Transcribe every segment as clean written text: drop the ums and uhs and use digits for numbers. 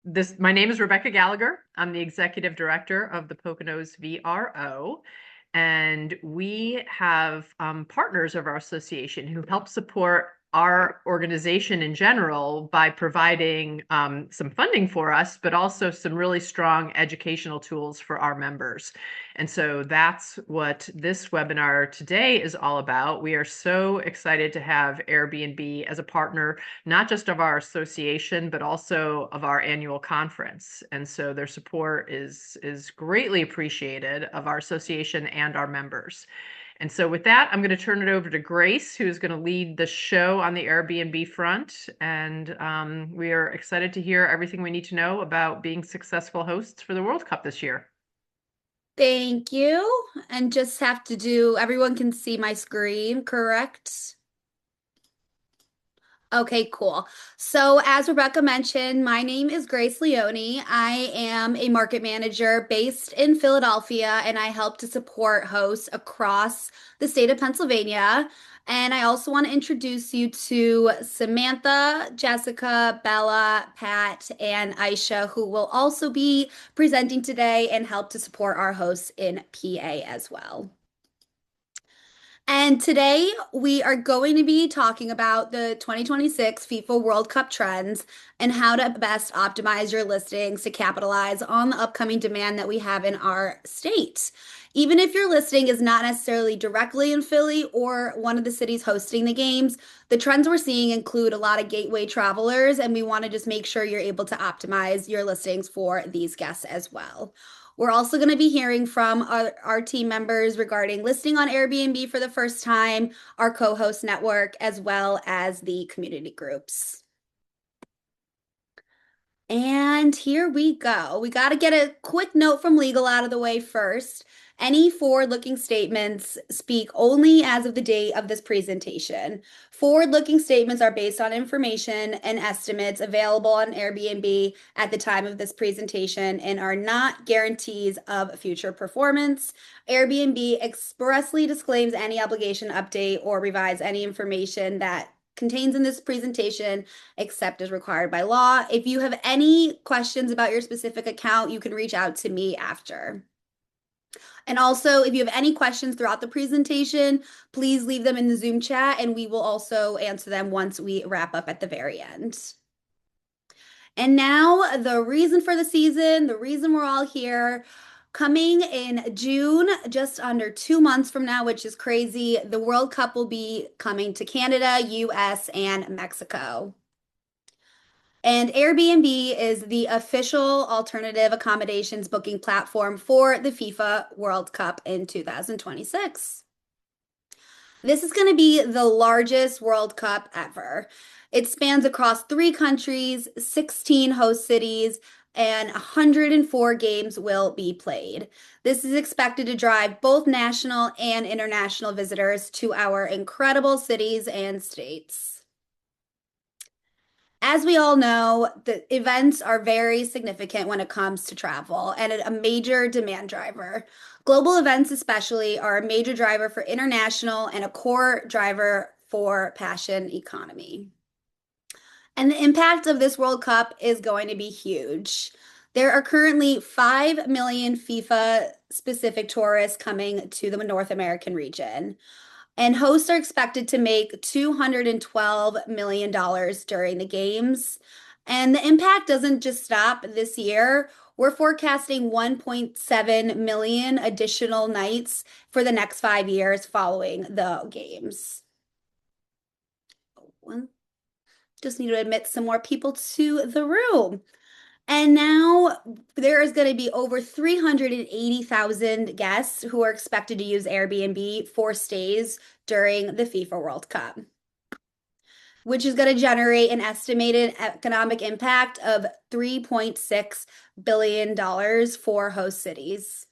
My name is Rebecca Gallagher. I'm the executive director of the Poconos VRO, and we have partners of our association who help support our organization in general by providing some funding for us, but also some really strong educational tools for our members. And so that's what this webinar today is all about. We are so excited to have Airbnb as a partner, not just of our association, but also of our annual conference. And so their support is greatly appreciated of our association and our members. And so with that, I'm going to turn it over to Grace, who's going to lead the show on the Airbnb front. And we are excited to hear everything we need to know about being successful hosts for the World Cup this year. Thank you. And just have to do, everyone can see my screen, correct? Okay, cool. So as Rebecca mentioned, my name is Grace Leone. I am a market manager based in Philadelphia, and I help to support hosts across the state of Pennsylvania. And I also want to introduce you to Samantha, Jessica, Bella, Pat, and Aisha, who will also be presenting today and help to support our hosts in PA as well. And today we are going to be talking about the 2026 FIFA World Cup trends and how to best optimize your listings to capitalize on the upcoming demand that we have in our state. Even if your listing is not necessarily directly in Philly or one of the cities hosting the games, the trends we're seeing include a lot of gateway travelers, and we want to just make sure you're able to optimize your listings for these guests as well. We're also going to be hearing from our team members regarding listing on Airbnb for the first time, our co-host network, as well as the community groups. And here we go. We got to get a quick note from legal out of the way first. Any forward-looking statements speak only as of the date of this presentation. Forward-looking statements are based on information and estimates available on Airbnb at the time of this presentation and are not guarantees of future performance. Airbnb expressly disclaims any obligation to update or revise any information that contains in this presentation, except as required by law. If you have any questions about your specific account, you can reach out to me after. And also, if you have any questions throughout the presentation, please leave them in the Zoom chat and we will also answer them once we wrap up at the very end. And now the reason for the season, the reason we're all here. Coming in June, just under 2 months from now, which is crazy, the World Cup will be coming to Canada, US, and Mexico. And Airbnb is the official alternative accommodations booking platform for the FIFA World Cup in 2026. This is going to be the largest World Cup ever. It spans across 3 countries, 16 host cities, and 104 games will be played. This is expected to drive both national and international visitors to our incredible cities and states. As we all know, the events are very significant when it comes to travel and a major demand driver. Global events, especially, are a major driver for international and a core driver for passion economy. And the impact of this World Cup is going to be huge. There are currently 5 million FIFA specific tourists coming to the North American region. And hosts are expected to make $212 million during the games. And the impact doesn't just stop this year. We're forecasting 1.7 million additional nights for the next 5 years following the games. Just need to admit some more people to the room. And now there is going to be over 380,000 guests who are expected to use Airbnb for stays during the FIFA World Cup, which is going to generate an estimated economic impact of $3.6 billion for host cities.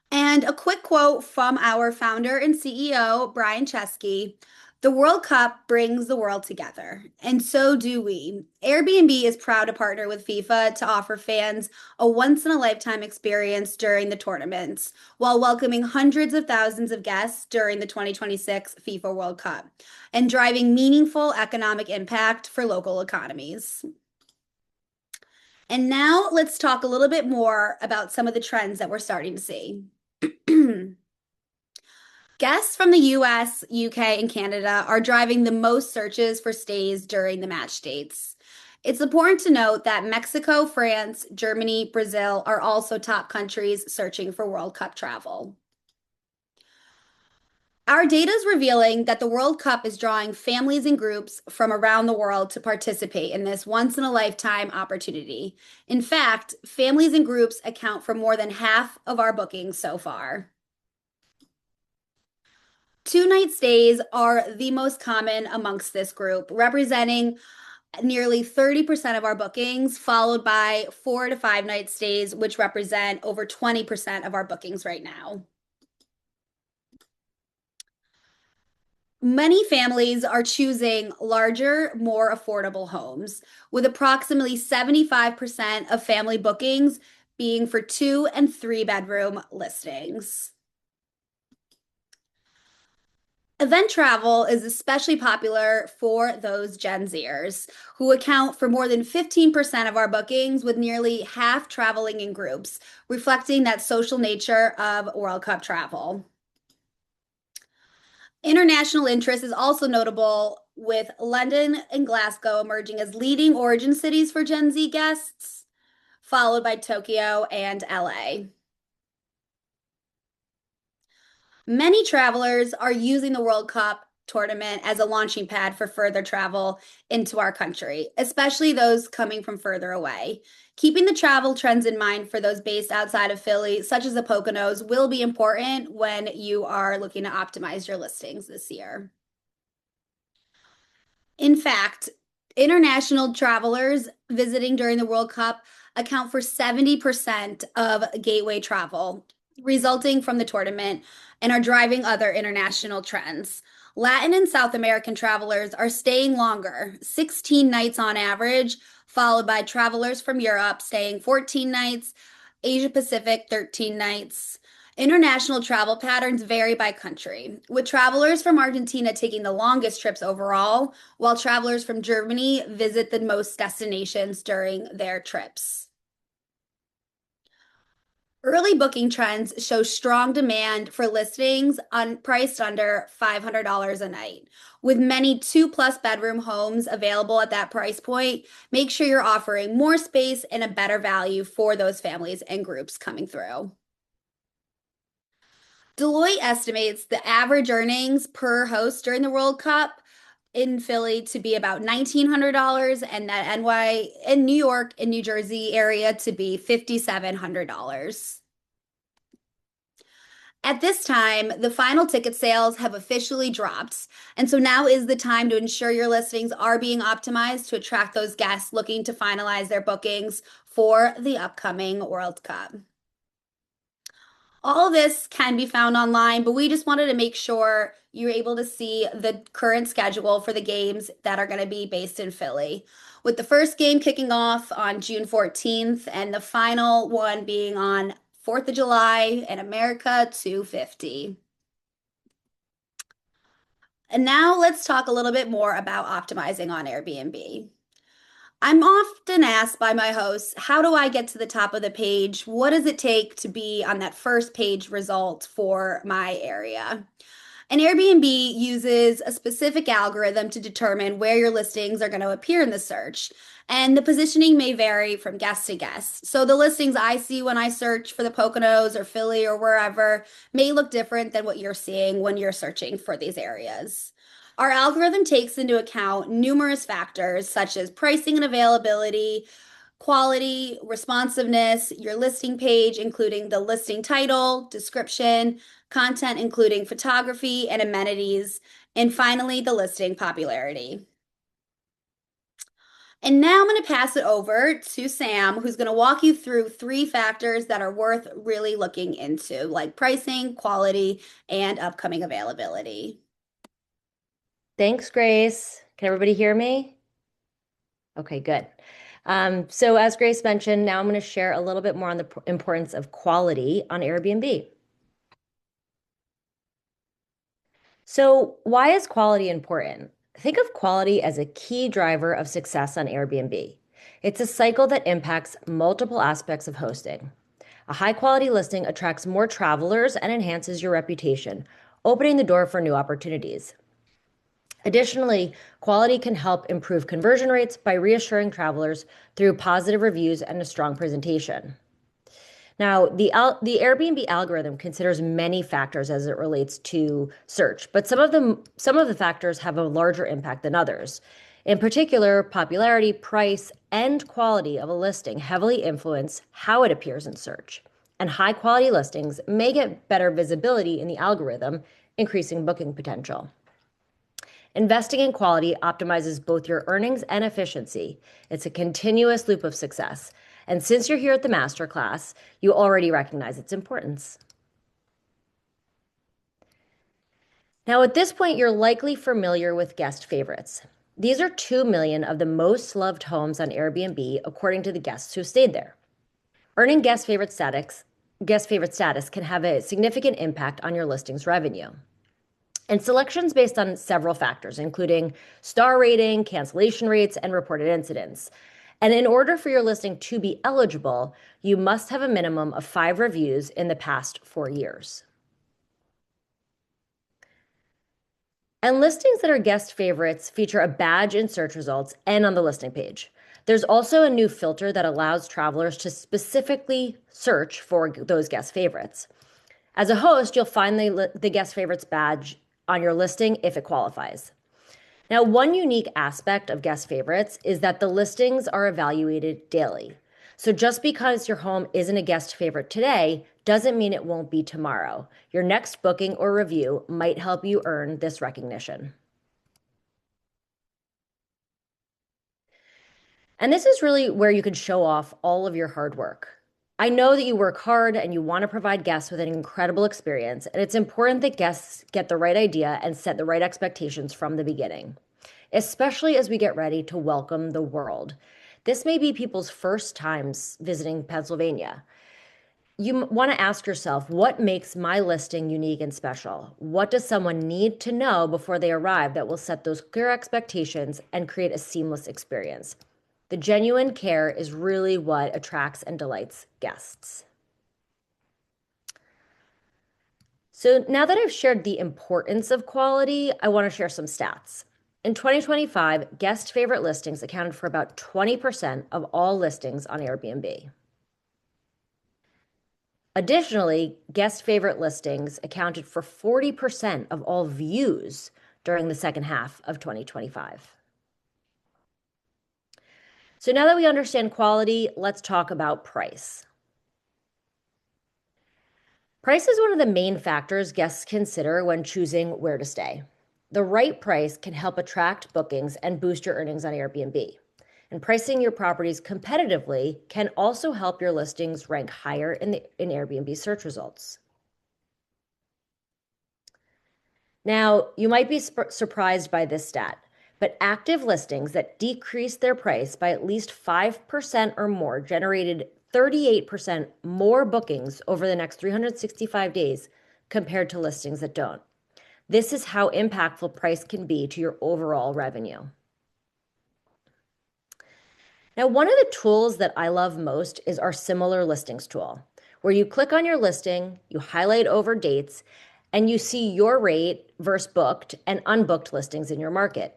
And a quick quote from our founder and CEO, Brian Chesky. The World Cup brings the world together, and so do we. Airbnb is proud to partner with FIFA to offer fans a once-in-a-lifetime experience during the tournaments, while welcoming hundreds of thousands of guests during the 2026 FIFA World Cup, and driving meaningful economic impact for local economies. And now let's talk a little bit more about some of the trends that we're starting to see. Guests from the US, UK, and Canada are driving the most searches for stays during the match dates. It's important to note that Mexico, France, Germany, Brazil are also top countries searching for World Cup travel. Our data is revealing that the World Cup is drawing families and groups from around the world to participate in this once in a lifetime opportunity. In fact, families and groups account for more than half of our bookings so far. Two-night stays are the most common amongst this group, representing nearly 30% of our bookings, followed by 4 to 5 night stays, which represent over 20% of our bookings right now. Many families are choosing larger, more affordable homes, with approximately 75% of family bookings being for 2 and 3 bedroom listings. Event travel is especially popular for those Gen Zers, who account for more than 15% of our bookings, with nearly half traveling in groups, reflecting that social nature of World Cup travel. International interest is also notable, with London and Glasgow emerging as leading origin cities for Gen Z guests, followed by Tokyo and LA. Many travelers are using the World Cup tournament as a launching pad for further travel into our country, especially those coming from further away. Keeping the travel trends in mind for those based outside of Philly, such as the Poconos, will be important when you are looking to optimize your listings this year. In fact, international travelers visiting during the World Cup account for 70% of gateway travel resulting from the tournament and are driving other international trends. Latin and South American travelers are staying longer, 16 nights on average, followed by travelers from Europe staying 14 nights, Asia Pacific 13 nights. International travel patterns vary by country, with travelers from Argentina taking the longest trips overall, while travelers from Germany visit the most destinations during their trips. Early booking trends show strong demand for listings priced under $500 a night. With many 2+ bedroom homes available at that price point, make sure you're offering more space and a better value for those families and groups coming through. Deloitte estimates the average earnings per host during the World Cup in Philly to be about $1,900, and that NY in New York and New Jersey area to be $5,700. At this time, the final ticket sales have officially dropped, and so now is the time to ensure your listings are being optimized to attract those guests looking to finalize their bookings for the upcoming World Cup. All of this can be found online, but we just wanted to make sure you're able to see the current schedule for the games that are going to be based in Philly, with the first game kicking off on June 14th and the final one being on 4th of July in America 250. And now let's talk a little bit more about optimizing on Airbnb. I'm often asked by my hosts, how do I get to the top of the page? What does it take to be on that first page result for my area? And Airbnb uses a specific algorithm to determine where your listings are going to appear in the search. And the positioning may vary from guest to guest. So the listings I see when I search for the Poconos or Philly or wherever may look different than what you're seeing when you're searching for these areas. Our algorithm takes into account numerous factors such as pricing and availability, quality, responsiveness, your listing page, including the listing title, description, content, including photography and amenities, and finally, the listing popularity. And now I'm going to pass it over to Sam, who's going to walk you through 3 factors that are worth really looking into, like pricing, quality, and upcoming availability. Thanks, Grace. Can everybody hear me? Okay, good. So as Grace mentioned, now I'm going to share a little bit more on the importance of quality on Airbnb. So why is quality important? Think of quality as a key driver of success on Airbnb. It's a cycle that impacts multiple aspects of hosting. A high-quality listing attracts more travelers and enhances your reputation, opening the door for new opportunities. Additionally, quality can help improve conversion rates by reassuring travelers through positive reviews and a strong presentation. Now, the Airbnb algorithm considers many factors as it relates to search, but some of the factors have a larger impact than others. In particular, popularity, price, and quality of a listing heavily influence how it appears in search. And high-quality listings may get better visibility in the algorithm, increasing booking potential. Investing in quality optimizes both your earnings and efficiency. It's a continuous loop of success. And since you're here at the Masterclass, you already recognize its importance. Now, at this point, you're likely familiar with guest favorites. These are 2 million of the most loved homes on Airbnb, according to the guests who stayed there. Earning guest favorite status can have a significant impact on your listing's revenue. And selections based on several factors, including star rating, cancellation rates, and reported incidents. And in order for your listing to be eligible, you must have a minimum of 5 reviews in the past 4 years. And listings that are guest favorites feature a badge in search results and on the listing page. There's also a new filter that allows travelers to specifically search for those guest favorites. As a host, you'll find the guest favorites badge on your listing if it qualifies. Now, one unique aspect of guest favorites is that the listings are evaluated daily. So just because your home isn't a guest favorite today doesn't mean it won't be tomorrow. Your next booking or review might help you earn this recognition. And this is really where you can show off all of your hard work. I know that you work hard and you want to provide guests with an incredible experience, and it's important that guests get the right idea and set the right expectations from the beginning, especially as we get ready to welcome the world. This may be people's first times visiting Pennsylvania. You want to ask yourself, what makes my listing unique and special? What does someone need to know before they arrive that will set those clear expectations and create a seamless experience? The genuine care is really what attracts and delights guests. So now that I've shared the importance of quality, I want to share some stats. In 2025, guest favorite listings accounted for about 20% of all listings on Airbnb. Additionally, guest favorite listings accounted for 40% of all views during the second half of 2025. So now that we understand quality, let's talk about price. Price is one of the main factors guests consider when choosing where to stay. The right price can help attract bookings and boost your earnings on Airbnb. And pricing your properties competitively can also help your listings rank higher in Airbnb search results. Now, you might be surprised by this stat, but active listings that decreased their price by at least 5% or more generated 38% more bookings over the next 365 days compared to listings that don't. This is how impactful price can be to your overall revenue. Now, one of the tools that I love most is our similar listings tool, where you click on your listing, you highlight over dates, and you see your rate versus booked and unbooked listings in your market.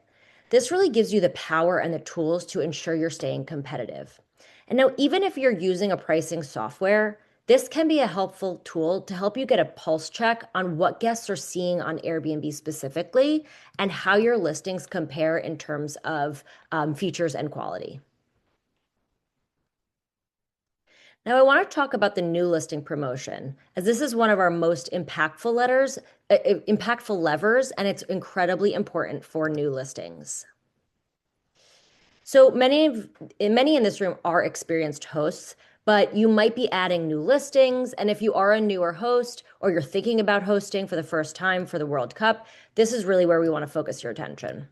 This really gives you the power and the tools to ensure you're staying competitive. And now, even if you're using a pricing software, this can be a helpful tool to help you get a pulse check on what guests are seeing on Airbnb specifically and how your listings compare in terms of features and quality. Now, I want to talk about the new listing promotion, as this is one of our most impactful levers, and it's incredibly important for new listings. So many in this room are experienced hosts, but you might be adding new listings. And if you are a newer host or you're thinking about hosting for the first time for the World Cup, this is really where we want to focus your attention.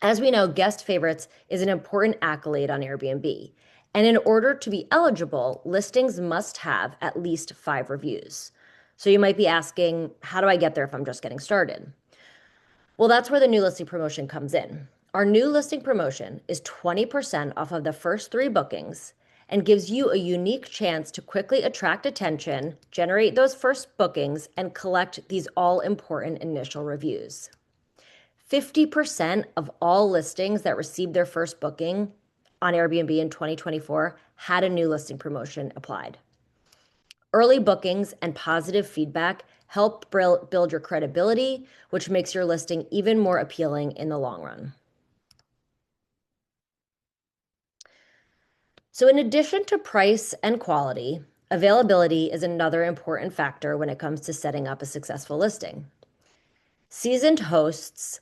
As we know, guest favorites is an important accolade on Airbnb. And in order to be eligible, listings must have at least 5 reviews. So you might be asking, how do I get there if I'm just getting started? Well, that's where the new listing promotion comes in. Our new listing promotion is 20% off of the first 3 bookings and gives you a unique chance to quickly attract attention, generate those first bookings, and collect these all-important initial reviews. 50% of all listings that received their first booking on Airbnb in 2024 had a new listing promotion applied. Early bookings and positive feedback help build your credibility, which makes your listing even more appealing in the long run. So in addition to price and quality, availability is another important factor when it comes to setting up a successful listing. Seasoned hosts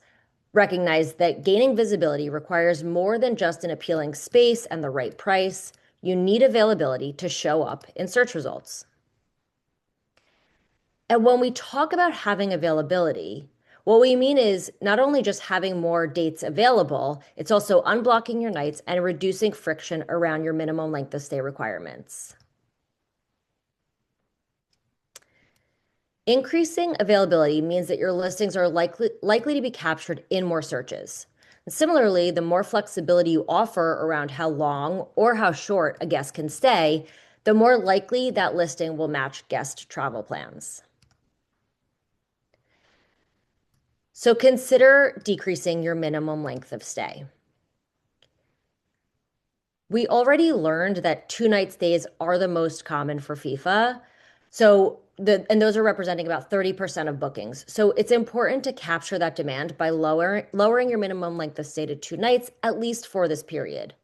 recognize that gaining visibility requires more than just an appealing space and the right price. You need availability to show up in search results. And when we talk about having availability, what we mean is not only just having more dates available, it's also unblocking your nights and reducing friction around your minimum length of stay requirements. Increasing availability means that your listings are likely to be captured in more searches. And similarly, the more flexibility you offer around how long or how short a guest can stay, the more likely that listing will match guest travel plans. So consider decreasing your minimum length of stay. We already learned that 2-night stays are the most common for FIFA. And those are representing about 30% of bookings. So it's important to capture that demand by lowering your minimum length of stay to 2 nights, at least for this period.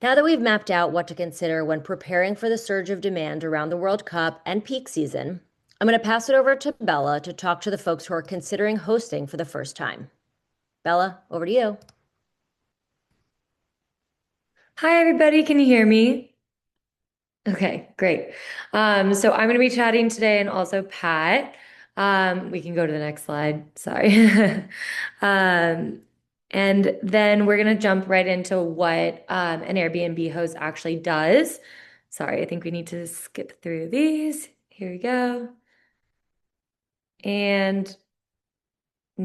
Now that we've mapped out what to consider when preparing for the surge of demand around the World Cup and peak season, I'm going to pass it over to Bella to talk to the folks who are considering hosting for the first time. Bella, over to you. Hi, everybody. Can you hear me? Okay, great. So I'm going to be chatting today and also Pat. We can go to the next slide. Sorry. And then we're going to jump right into what an Airbnb host actually does. Sorry, I think we need to skip through these. Here we go. And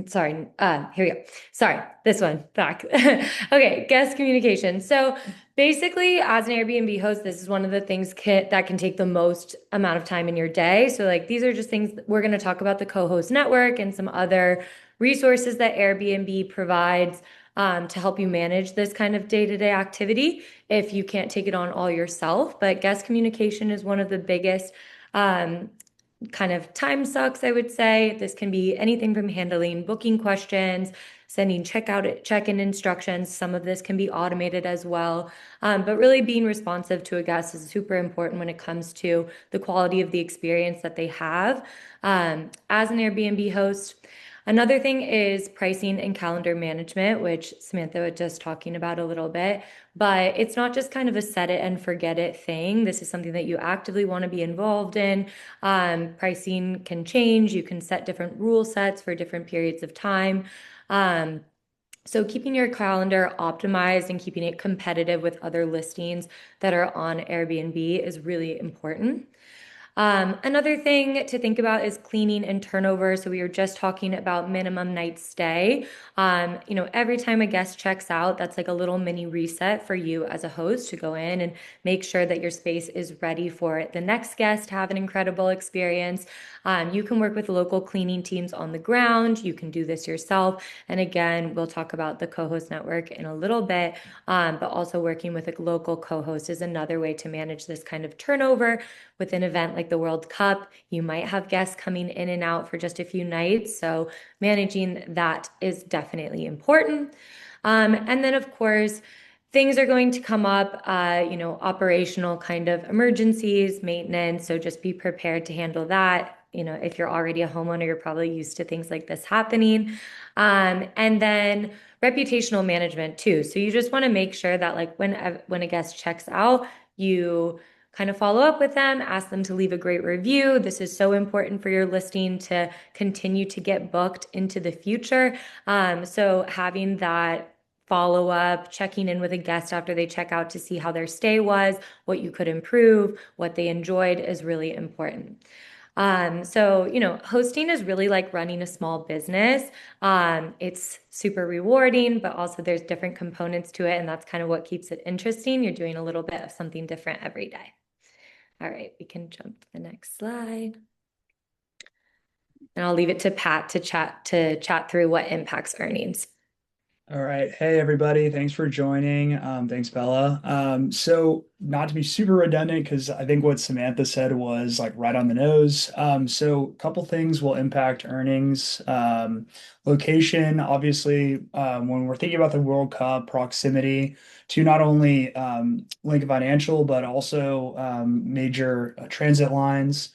sorry, here we go. Sorry, this one back. Okay, guest communication. So basically, as an Airbnb host, this is one of the things that can take the most amount of time in your day. So like these are just things we're going to talk about the co-host network and some other resources that Airbnb provides to help you manage this kind of day-to-day activity if you can't take it on all yourself. But guest communication is one of the biggest kind of time sucks, I would say. This can be anything from handling booking questions, sending check-in instructions. Some of this can be automated as well. But really being responsive to a guest is super important when it comes to the quality of the experience that they have. As an Airbnb host, another thing is pricing and calendar management, which Samantha was just talking about a little bit, but it's not just kind of a set it and forget it thing. This is something that you actively want to be involved in. Pricing can change. You can set different rule sets for different periods of time. So keeping your calendar optimized and keeping it competitive with other listings that are on Airbnb is really important. Another thing to think about is cleaning and turnover. So we were just talking about minimum night stay. Every time a guest checks out, that's like a little mini reset for you as a host to go in and make sure that your space is ready for the next guest to have an incredible experience. You can work with local cleaning teams on the ground. You can do this yourself. And again, we'll talk about the co-host network in a little bit, but also working with a local co-host is another way to manage this kind of turnover. With an event like the World Cup, you might have guests coming in and out for just a few nights. So managing that is definitely important. And then, of course, things are going to come up, operational kind of emergencies, maintenance. So just be prepared to handle that. If you're already a homeowner, you're probably used to things like this happening. And then reputational management too. So you just want to make sure that like when a guest checks out, you kind of follow up with them, ask them to leave a great review. This is so important for your listing to continue to get booked into the future. So having that follow up, checking in with a guest after they check out to see how their stay was, what you could improve, what they enjoyed is really important. So, hosting is really like running a small business. It's super rewarding, but also there's different components to it, and that's kind of what keeps it interesting. You're doing a little bit of something different every day. All right, we can jump to the next slide. And I'll leave it to Pat to chat through what impacts earnings. All right. Hey, everybody. Thanks for joining. Thanks, Bella. So not to be super redundant, because I think what Samantha said was like right on the nose. So a couple things will impact earnings. Location, obviously, when we're thinking about the World Cup, proximity to not only Lincoln Financial, but also major transit lines.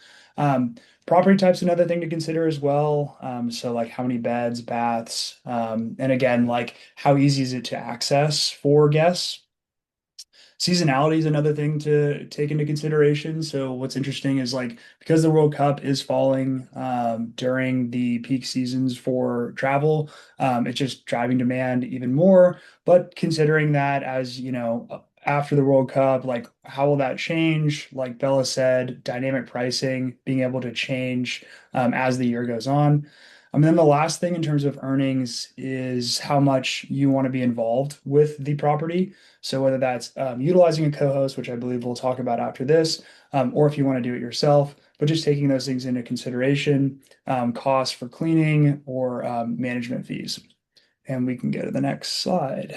Property type's another thing to consider as well. So like how many beds, baths, and again, like how easy is it to access for guests? Seasonality is another thing to take into consideration. So what's interesting is like because the World Cup is falling during the peak seasons for travel, it's just driving demand even more. But considering that as after the World Cup, like how will that change? Like Bella said, dynamic pricing, being able to change as the year goes on. And then the last thing in terms of earnings is how much you want to be involved with the property. So whether that's utilizing a co-host, which I believe we'll talk about after this, or if you want to do it yourself, but just taking those things into consideration, costs for cleaning or management fees. And we can go to the next slide.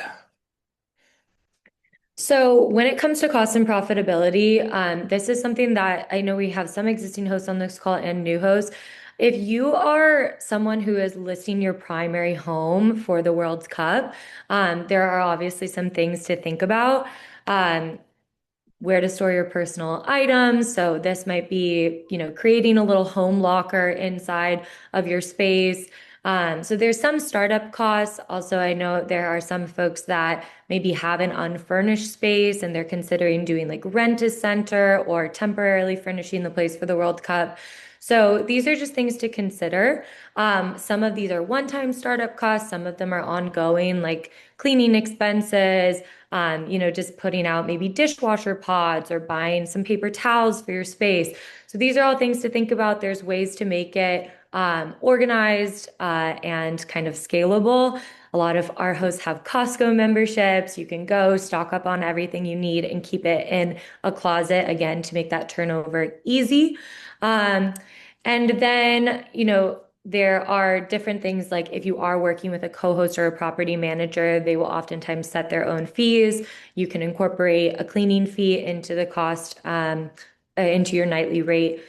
So when it comes to cost and profitability, this is something that I know we have some existing hosts on this call and new hosts. If you are someone who is listing your primary home for the World Cup, there are obviously some things to think about. Where to store your personal items. So this might be, creating a little home locker inside of your space. So there's some startup costs. Also, I know there are some folks that maybe have an unfurnished space and they're considering doing like rent a center or temporarily furnishing the place for the World Cup. So these are just things to consider. Some of these are one-time startup costs. Some of them are ongoing, like cleaning expenses, just putting out maybe dishwasher pods or buying some paper towels for your space. So these are all things to think about. There's ways to make it organized and kind of scalable. A lot of our hosts have Costco memberships. You can go stock up on everything you need and keep it in a closet, again, to make that turnover easy. And then, there are different things like if you are working with a co-host or a property manager, they will oftentimes set their own fees. You can incorporate a cleaning fee into the cost, into your nightly rate,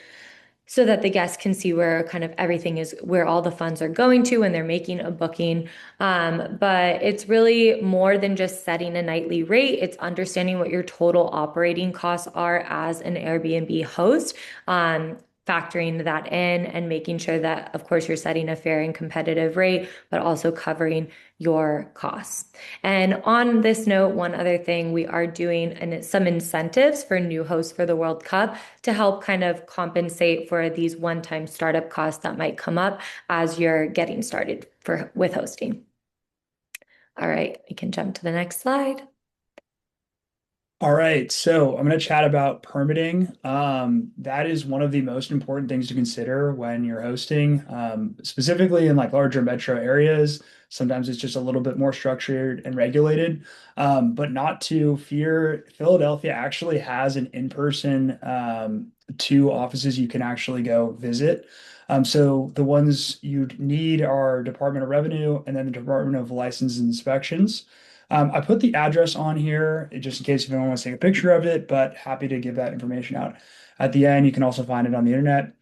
so that the guests can see where kind of everything is, where all the funds are going to when they're making a booking. But it's really more than just setting a nightly rate. It's understanding what your total operating costs are as an Airbnb host, factoring that in and making sure that, of course, you're setting a fair and competitive rate, but also covering your costs. And on this note, one other thing, we are doing some incentives for new hosts for the World Cup to help kind of compensate for these one-time startup costs that might come up as you're getting started with hosting. All right, we can jump to the next slide. All right, so I'm going to chat about permitting. That is one of the most important things to consider when you're hosting, specifically in like larger metro areas. Sometimes it's just a little bit more structured and regulated, but not to fear. Philadelphia actually has an in-person two offices you can actually go visit. So the ones you'd need are Department of Revenue and then the Department of License and Inspections. I put the address on here just in case if anyone wants to take a picture of it, but happy to give that information out at the end. You can also find it on the internet.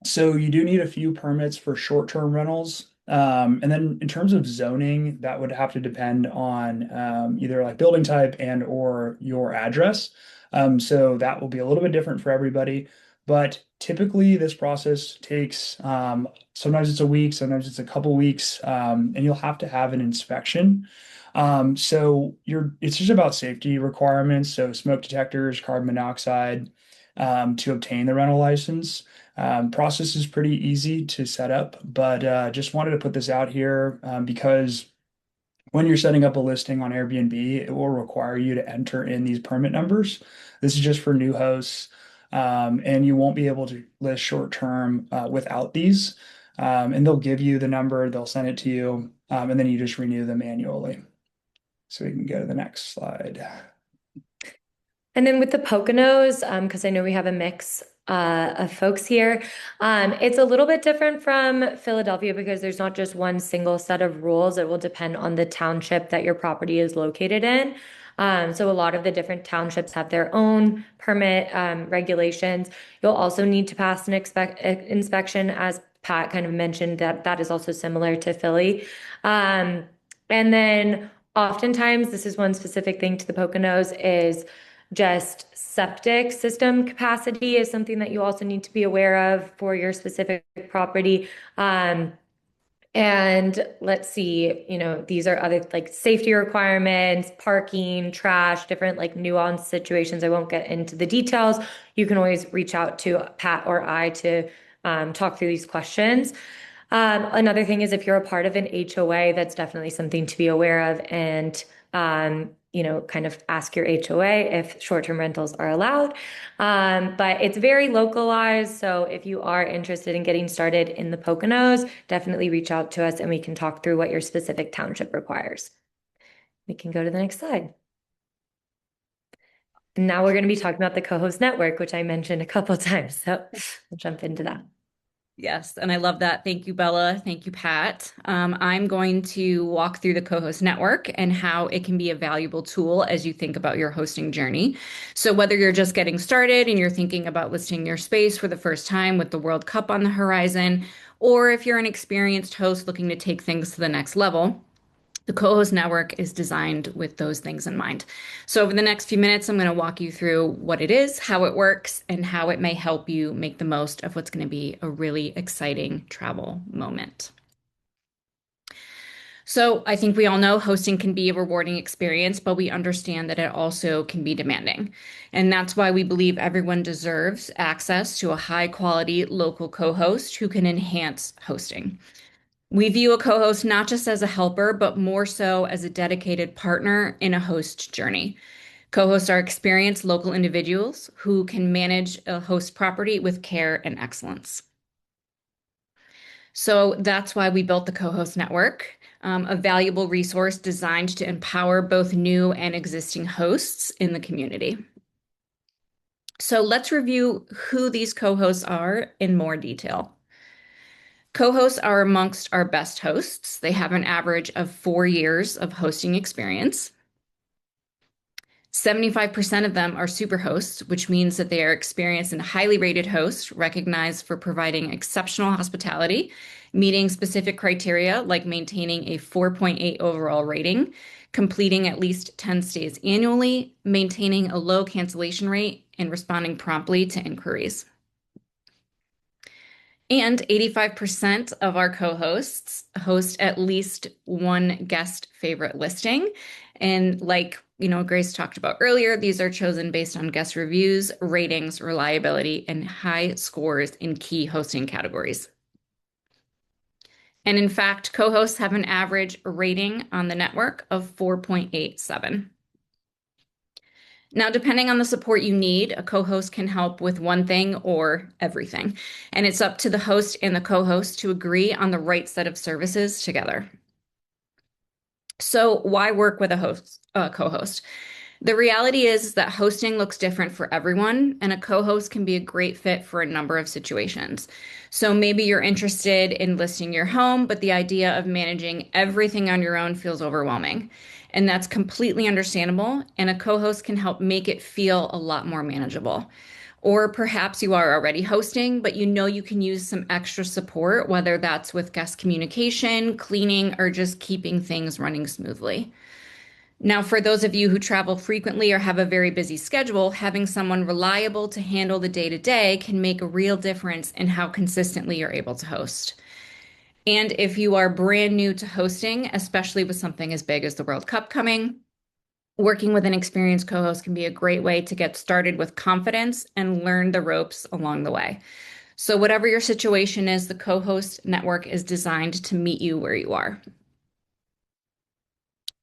So you do need a few permits for short-term rentals. And then in terms of zoning, that would have to depend on either like building type and or your address. So that will be a little bit different for everybody. But typically this process takes sometimes it's a week, sometimes it's a couple weeks, and you'll have to have an inspection. So it's just about safety requirements, so smoke detectors, carbon monoxide, to obtain the rental license. Process is pretty easy to set up, but just wanted to put this out here because when you're setting up a listing on Airbnb, it will require you to enter in these permit numbers. This is just for new hosts. And you won't be able to list short term without these. And they'll give you the number, they'll send it to you, and then you just renew them manually. So we can go to the next slide. And then with the Poconos, because I know we have a mix of folks here, it's a little bit different from Philadelphia because there's not just one single set of rules. It will depend on the township that your property is located in. So a lot of the different townships have their own permit regulations. You'll also need to pass an inspection, as Pat kind of mentioned, that is also similar to Philly. And then oftentimes, this is one specific thing to the Poconos is just septic system capacity is something that you also need to be aware of for your specific property. And let's see, these are other like safety requirements, parking, trash, different like nuanced situations. I won't get into the details. You can always reach out to Pat or I to talk through these questions. Another thing is if you're a part of an HOA, that's definitely something to be aware of and kind of ask your HOA if short-term rentals are allowed. But it's very localized. So if you are interested in getting started in the Poconos, definitely reach out to us and we can talk through what your specific township requires. We can go to the next slide. Now we're going to be talking about the co-host network, which I mentioned a couple of times. So we'll jump into that. Yes, and I love that. Thank you, Bella. Thank you, Pat. I'm going to walk through the co-host network and how it can be a valuable tool as you think about your hosting journey. So whether you're just getting started and you're thinking about listing your space for the first time with the World Cup on the horizon, or if you're an experienced host looking to take things to the next level, the co-host network is designed with those things in mind. So over the next few minutes, I'm going to walk you through what it is, how it works, and how it may help you make the most of what's going to be a really exciting travel moment. So I think we all know hosting can be a rewarding experience, but we understand that it also can be demanding. And that's why we believe everyone deserves access to a high quality local co-host who can enhance hosting. We view a co-host not just as a helper, but more so as a dedicated partner in a host journey. Co-hosts are experienced local individuals who can manage a host property with care and excellence. So that's why we built the co-host network, a valuable resource designed to empower both new and existing hosts in the community. So let's review who these co-hosts are in more detail. Co-hosts are amongst our best hosts. They have an average of 4 years of hosting experience. 75% of them are super hosts, which means that they are experienced and highly rated hosts, recognized for providing exceptional hospitality, meeting specific criteria like maintaining a 4.8 overall rating, completing at least 10 stays annually, maintaining a low cancellation rate, and responding promptly to inquiries. And 85% of our co-hosts host at least one guest favorite listing. And like, Grace talked about earlier, these are chosen based on guest reviews, ratings, reliability, and high scores in key hosting categories. And in fact, co-hosts have an average rating on the network of 4.87. Now, depending on the support you need, a co-host can help with one thing or everything. And it's up to the host and the co-host to agree on the right set of services together. So why work with a co-host? The reality is that hosting looks different for everyone, and a co-host can be a great fit for a number of situations. So maybe you're interested in listing your home, but the idea of managing everything on your own feels overwhelming. And that's completely understandable, and a co-host can help make it feel a lot more manageable. Or perhaps you are already hosting, but you can use some extra support, whether that's with guest communication, cleaning, or just keeping things running smoothly. Now, for those of you who travel frequently or have a very busy schedule, having someone reliable to handle the day-to-day can make a real difference in how consistently you're able to host. And if you are brand new to hosting, especially with something as big as the World Cup coming, working with an experienced co-host can be a great way to get started with confidence and learn the ropes along the way. So whatever your situation is, the co-host network is designed to meet you where you are.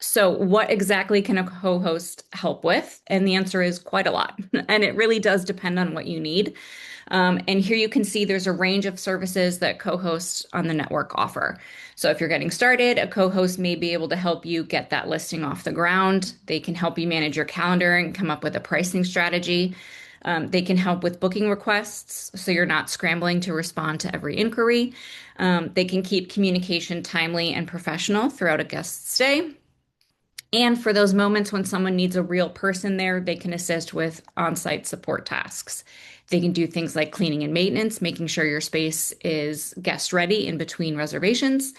So, what exactly can a co-host help with? And the answer is quite a lot. And it really does depend on what you need. And here you can see there's a range of services that co-hosts on the network offer. So if you're getting started, a co-host may be able to help you get that listing off the ground. They can help you manage your calendar and come up with a pricing strategy. They can help with booking requests, so you're not scrambling to respond to every inquiry. They can keep communication timely and professional throughout a guest stay. And for those moments when someone needs a real person there, they can assist with on-site support tasks. They can do things like cleaning and maintenance, making sure your space is guest ready in between reservations.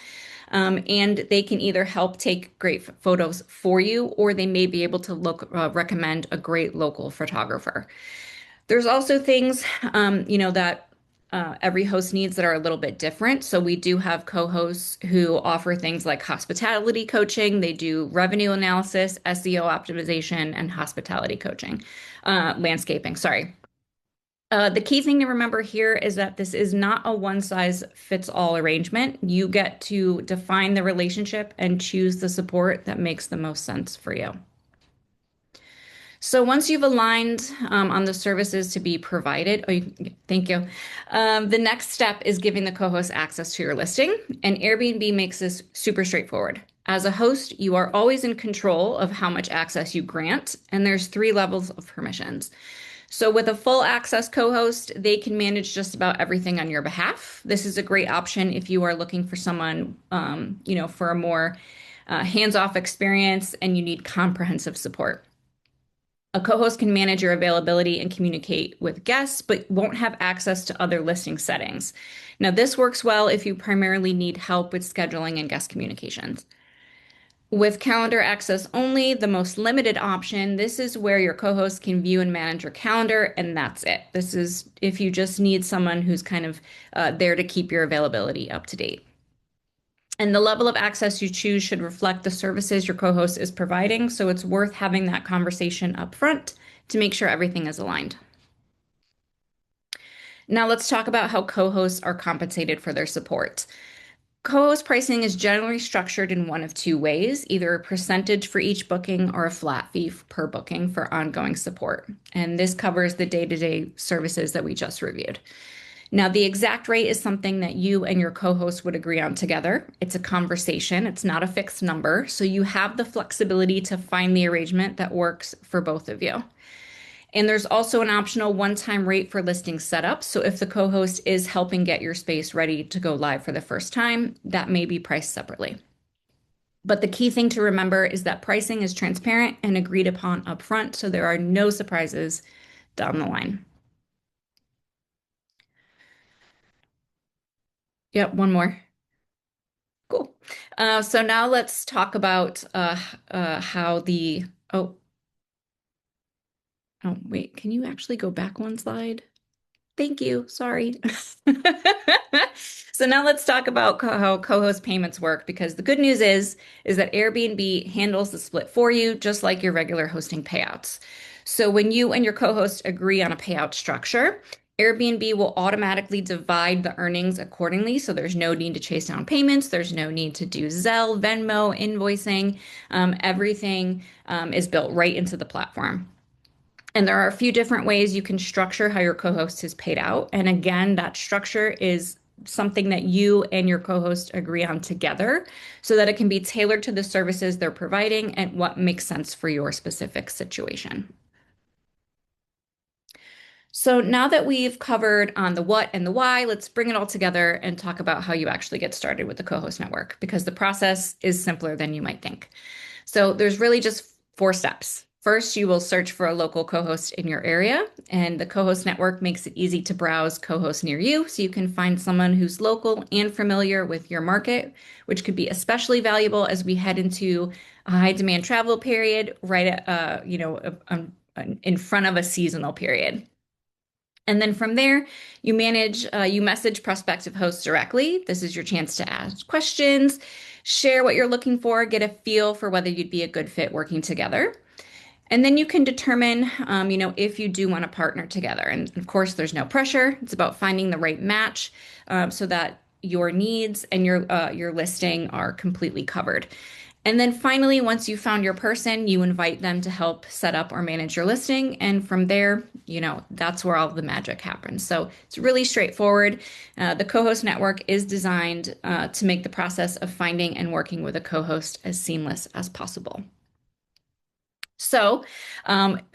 And they can either help take great photos for you, or they may be able to recommend a great local photographer. There's also things, that every host needs that are a little bit different. So we do have co-hosts who offer things like hospitality coaching. They do revenue analysis, SEO optimization, and hospitality coaching, landscaping, sorry. The key thing to remember here is that this is not a one size fits all arrangement. You get to define the relationship and choose the support that makes the most sense for you. So once you've aligned on the services to be provided, thank you. The next step is giving the co-host access to your listing, and Airbnb makes this super straightforward. As a host, you are always in control of how much access you grant, and there's 3 levels of permissions. So with a full access co-host, they can manage just about everything on your behalf. This is a great option if you are looking for someone, for a more hands-off experience and you need comprehensive support. A co-host can manage your availability and communicate with guests, but won't have access to other listing settings. Now, this works well if you primarily need help with scheduling and guest communications. With calendar access only, the most limited option, this is where your co-host can view and manage your calendar, and that's it. This is if you just need someone who's kind of there to keep your availability up to date. And the level of access you choose should reflect the services your co-host is providing, so it's worth having that conversation up front to make sure everything is aligned. Now let's talk about how co-hosts are compensated for their support. Co-host pricing is generally structured in one of 2 ways, either a percentage for each booking or a flat fee per booking for ongoing support. And this covers the day-to-day services that we just reviewed. Now, the exact rate is something that you and your co-host would agree on together. It's a conversation. It's not a fixed number. So you have the flexibility to find the arrangement that works for both of you. And there's also an optional one-time rate for listing setup. So if the co-host is helping get your space ready to go live for the first time, that may be priced separately. But the key thing to remember is that pricing is transparent and agreed upon upfront, so there are no surprises down the line. Yep, one more. Cool. So now let's talk about how the, oh, wait, can you actually go back one slide? Thank you. Sorry. So now let's talk about how co-host payments work, because the good news is that Airbnb handles the split for you, just like your regular hosting payouts. So when you and your co-host agree on a payout structure, Airbnb will automatically divide the earnings accordingly. So there's no need to chase down payments. There's no need to do Zelle, Venmo, invoicing. Everything is built right into the platform. And there are a few different ways you can structure how your co-host is paid out. And again, that structure is something that you and your co-host agree on together so that it can be tailored to the services they're providing and what makes sense for your specific situation. So now that we've covered on the what and the why, let's bring it all together and talk about how you actually get started with the co-host network, because the process is simpler than you might think. So there's really just 4 steps. First, you will search for a local co-host in your area, and the co-host network makes it easy to browse co-hosts near you, so you can find someone who's local and familiar with your market, which could be especially valuable as we head into a high demand travel period, right at, in front of a seasonal period. And then from there, you message prospective hosts directly. This is your chance to ask questions, share what you're looking for, get a feel for whether you'd be a good fit working together. And then you can determine, if you do want to partner together. And of course, there's no pressure. It's about finding the right match so that your needs and your listing are completely covered. And then finally, once you found your person, you invite them to help set up or manage your listing. And from there, that's where all the magic happens. So it's really straightforward. The co-host network is designed to make the process of finding and working with a co-host as seamless as possible. So,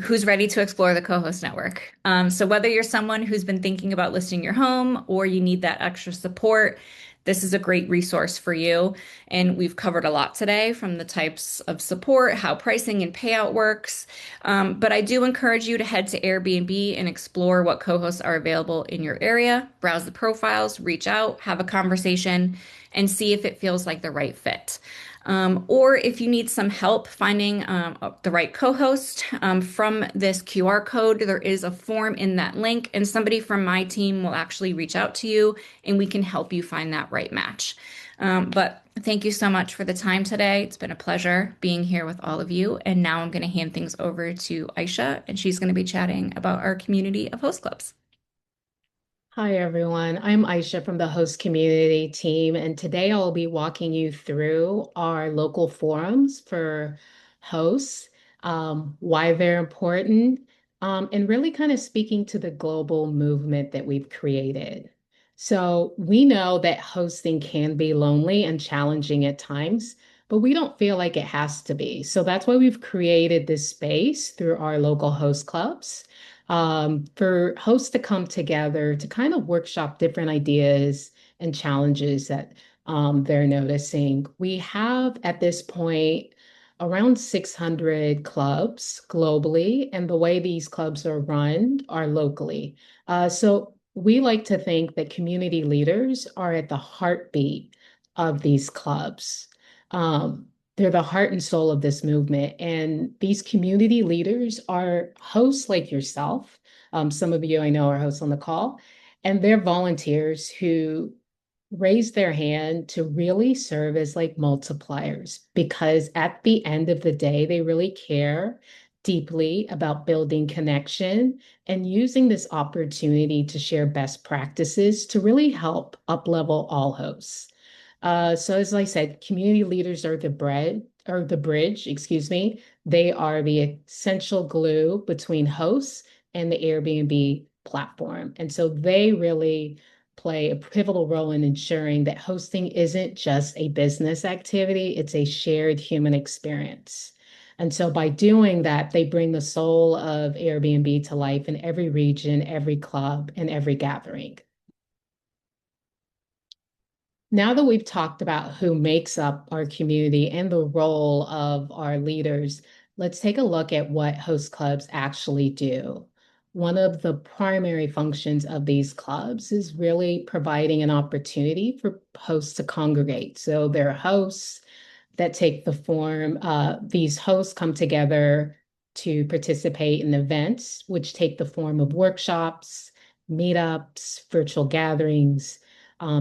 who's ready to explore the co-host network? So whether you're someone who's been thinking about listing your home or you need that extra support, this is a great resource for you. And we've covered a lot today, from the types of support, how pricing and payout works. But I do encourage you to head to Airbnb and explore what co-hosts are available in your area, browse the profiles, reach out, have a conversation, and see if it feels like the right fit. Or if you need some help finding the right co-host, from this QR code, there is a form in that link, and somebody from my team will actually reach out to you and we can help you find that right match. But thank you so much for the time today. It's been a pleasure being here with all of you. And now I'm going to hand things over to Aisha, and she's going to be chatting about our community of host clubs. Hi, everyone. I'm Aisha from the host community team, and today I'll be walking you through our local forums for hosts, why they're important, and really kind of speaking to the global movement that we've created. So we know that hosting can be lonely and challenging at times, but we don't feel like it has to be. So that's why we've created this space through our local host clubs, for hosts to come together to kind of workshop different ideas and challenges that they're noticing. We have at this point around 600 clubs globally, and the way these clubs are run are locally. So we like to think that community leaders are at the heartbeat of these clubs. They're the heart and soul of this movement. And these community leaders are hosts like yourself. Some of you I know are hosts on the call, and they're volunteers who raise their hand to really serve as like multipliers, because at the end of the day, they really care deeply about building connection and using this opportunity to share best practices to really help uplevel all hosts. So as I said, community leaders are the bridge, excuse me. They are the essential glue between hosts and the Airbnb platform. And so they really play a pivotal role in ensuring that hosting isn't just a business activity, it's a shared human experience. And so by doing that, they bring the soul of Airbnb to life in every region, every club, and every gathering. Now that we've talked about who makes up our community and the role of our leaders, let's take a look at what host clubs actually do. One of the primary functions of these clubs is really providing an opportunity for hosts to congregate. So there are hosts that take the form, these hosts come together to participate in events, which take the form of workshops, meetups, virtual gatherings,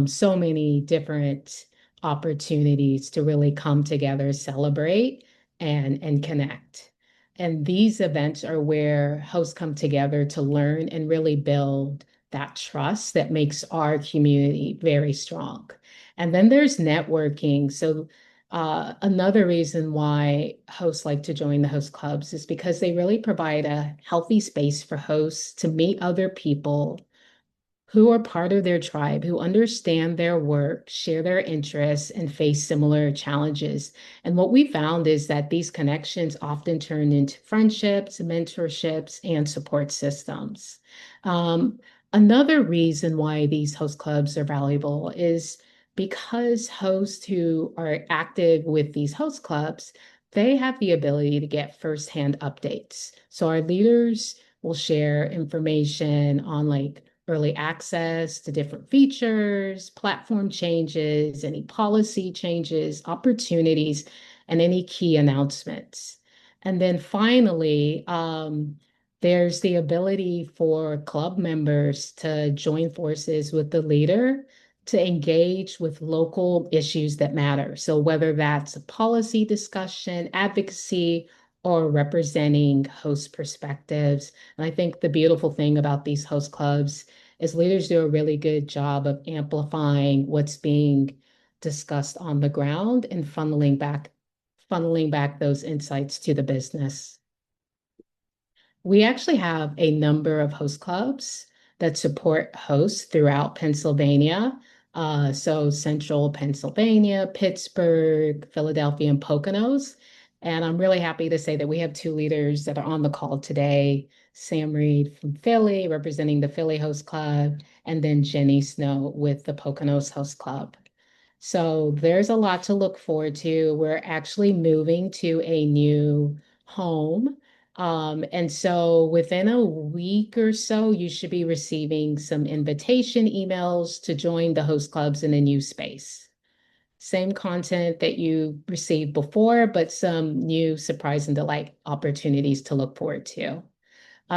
so many different opportunities to really come together, celebrate, and connect. And these events are where hosts come together to learn and really build that trust that makes our community very strong. And then there's networking. So another reason why hosts like to join the host clubs is because they really provide a healthy space for hosts to meet other people who are part of their tribe, who understand their work, share their interests, and face similar challenges. And what we found is that these connections often turn into friendships, mentorships, and support systems. Another reason why these host clubs are valuable is because hosts who are active with these host clubs, they have the ability to get firsthand updates. So our leaders will share information on like early access to different features, platform changes, any policy changes, opportunities, and any key announcements. And then finally, there's the ability for club members to join forces with the leader to engage with local issues that matter. So whether that's a policy discussion, advocacy, or representing host perspectives. And I think the beautiful thing about these host clubs is leaders do a really good job of amplifying what's being discussed on the ground and funneling back those insights to the business. We actually have a number of host clubs that support hosts throughout Pennsylvania. So Central Pennsylvania, Pittsburgh, Philadelphia, and Poconos. And I'm really happy to say that we have two leaders that are on the call today. Sam Reed from Philly, representing the Philly Host Club, and then Jenny Snow with the Poconos Host Club. So there's a lot to look forward to. We're actually moving to a new home. And so within a week or so, you should be receiving some invitation emails to join the host clubs in a new space. Same content that you received before, but some new surprise and delight opportunities to look forward to.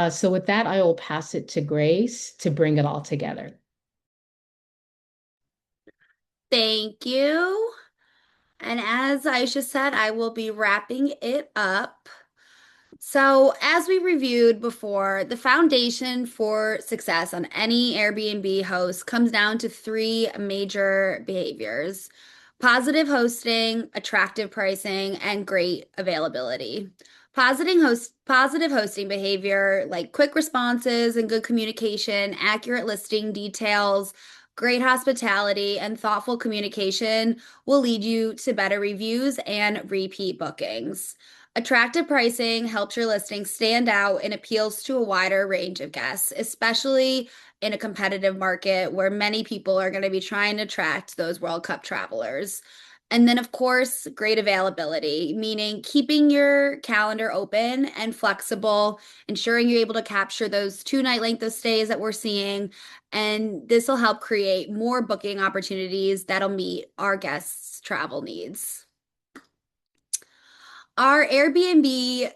So with that, I will pass it to Grace to bring it all together. Thank you. And as Aisha said, I will be wrapping it up. So, as we reviewed before, the foundation for success on any Airbnb host comes down to three major behaviors: positive hosting, attractive pricing, and great availability. Positive hosting behavior like quick responses and good communication, accurate listing details, great hospitality, and thoughtful communication will lead you to better reviews and repeat bookings. Attractive pricing helps your listing stand out and appeals to a wider range of guests, especially in a competitive market where many people are going to be trying to attract those World Cup travelers. And then, of course, great availability, meaning keeping your calendar open and flexible, ensuring you're able to capture those 2-night length of stays that we're seeing. And this will help create more booking opportunities that'll meet our guests' travel needs. Our Airbnb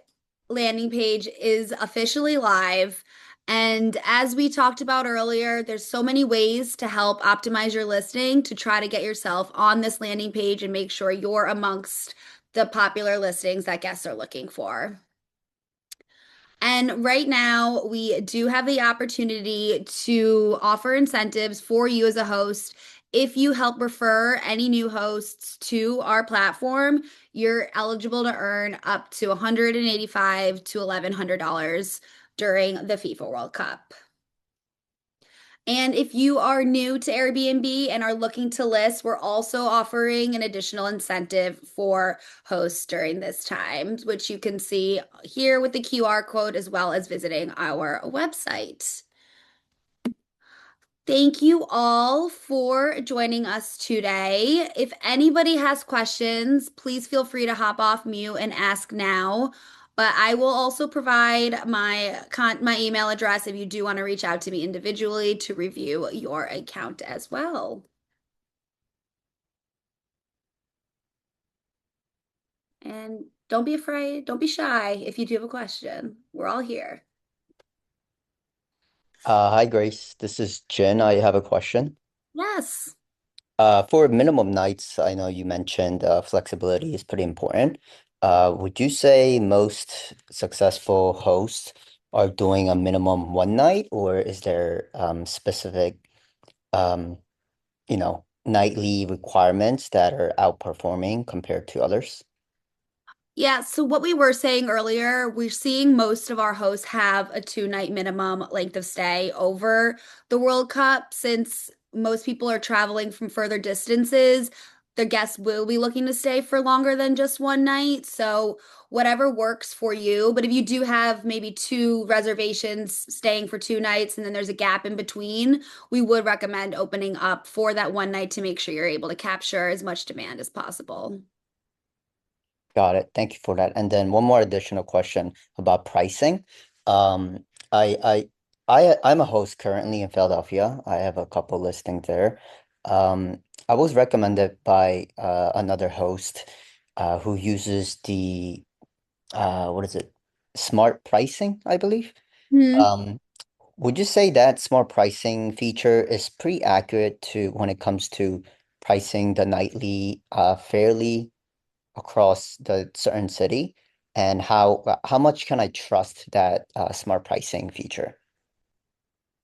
landing page is officially live. And as we talked about earlier, there's so many ways to help optimize your listing to try to get yourself on this landing page and make sure you're amongst the popular listings that guests are looking for. And right now, we do have the opportunity to offer incentives for you as a host. If you help refer any new hosts to our platform, you're eligible to earn up to $185 to $1,100 during the FIFA World Cup. And if you are new to Airbnb and are looking to list, we're also offering an additional incentive for hosts during this time, which you can see here with the QR code as well as visiting our website. Thank you all for joining us today. If anybody has questions, please feel free to hop off mute and ask now. But I will also provide my email address if you do want to reach out to me individually to review your account as well. And don't be afraid, don't be shy if you do have a question. We're all here. Hi, Grace. This is Jen. I have a question. Yes. For minimum nights, I know you mentioned flexibility is pretty important. Would you say most successful hosts are doing a minimum one night, or is there specific, um, nightly requirements that are outperforming compared to others? Yeah, so what we were saying earlier, we're seeing most of our hosts have a 2-night minimum length of stay over the World Cup. Since most people are traveling from further distances, their guests will be looking to stay for longer than just one night. So whatever works for you. But if you do have maybe 2 reservations staying for 2 nights and then there's a gap in between, we would recommend opening up for that one night to make sure you're able to capture as much demand as possible. Got it. Thank you for that. And then one more additional question about pricing. Um, I, I'm a host currently in Philadelphia. I have a couple listings there. I was recommended by another host who uses the what is it? Smart pricing, I believe. Hmm. Um, would you say that smart pricing feature is pretty accurate to when it comes to pricing the nightly fairly across the certain city, and how much can I trust that smart pricing feature?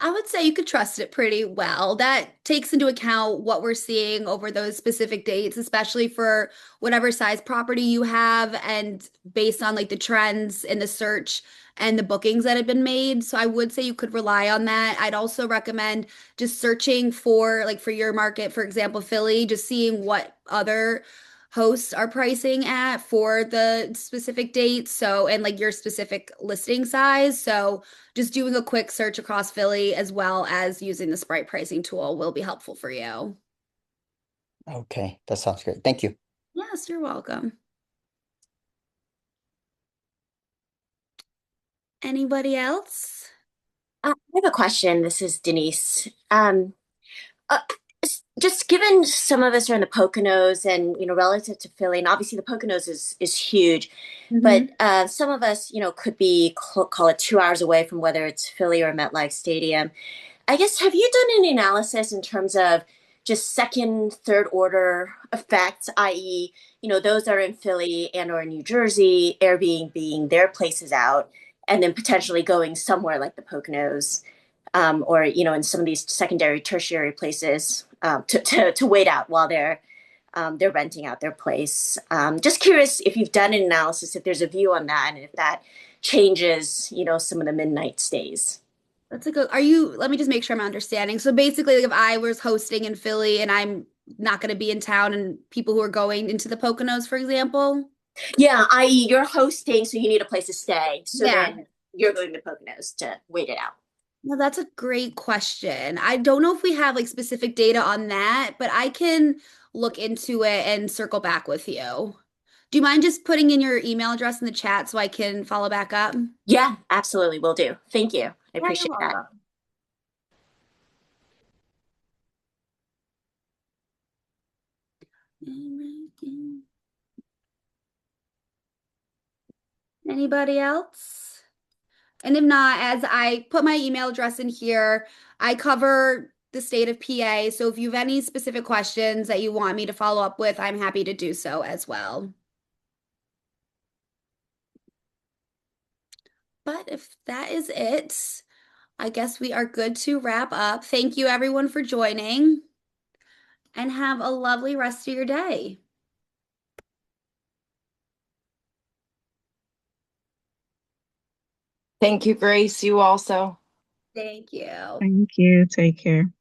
I would say you could trust it pretty well. That takes into account what we're seeing over those specific dates, especially for whatever size property you have and based on like the trends in the search and the bookings that have been made. So I would say you could rely on that. I'd also recommend just searching for like for your market, for example, Philly, just seeing what other hosts are pricing at for the specific dates. So, and like your specific listing size. So, just doing a quick search across Philly as well as using the Sprite pricing tool will be helpful for you. Okay, that sounds great. Thank you. Yes, you're welcome. Anybody else? I have a question. This is Denise. Uh, just given some of us are in the Poconos and, relative to Philly, and obviously the Poconos is huge, but some of us, could be, call it 2 hours away from whether it's Philly or MetLife Stadium. I guess, have you done any analysis in terms of just second, third order effects, i.e., those that are in Philly and or in New Jersey, Airbnb their places out, and then potentially going somewhere like the Poconos, or in some of these secondary, tertiary places to wait out while they're renting out their place. Just curious if you've done an analysis, if there's a view on that, and if that changes, some of the midnight stays. That's a good, are you, let me just make sure I'm understanding. So basically, like if I was hosting in Philly and I'm not going to be in town and people who are going into the Poconos, for example. Yeah, i.e. you're hosting, so you need a place to stay. So Yeah. then you're going to Poconos to wait it out. Well, that's a great question. I don't know if we have like specific data on that, but I can look into it and circle back with you. Do you mind just putting in your email address in the chat so I can follow back up? Yeah, absolutely. Will do. Thank you. I Yeah, appreciate you're that. welcome. Anybody else? And if not, as I put my email address in here, I cover the state of PA. So if you have any specific questions that you want me to follow up with, I'm happy to do so as well. But if that is it, I guess we are good to wrap up. Thank you everyone for joining and have a lovely rest of your day. Thank you, Grace. You also. Thank you. Thank you. Take care.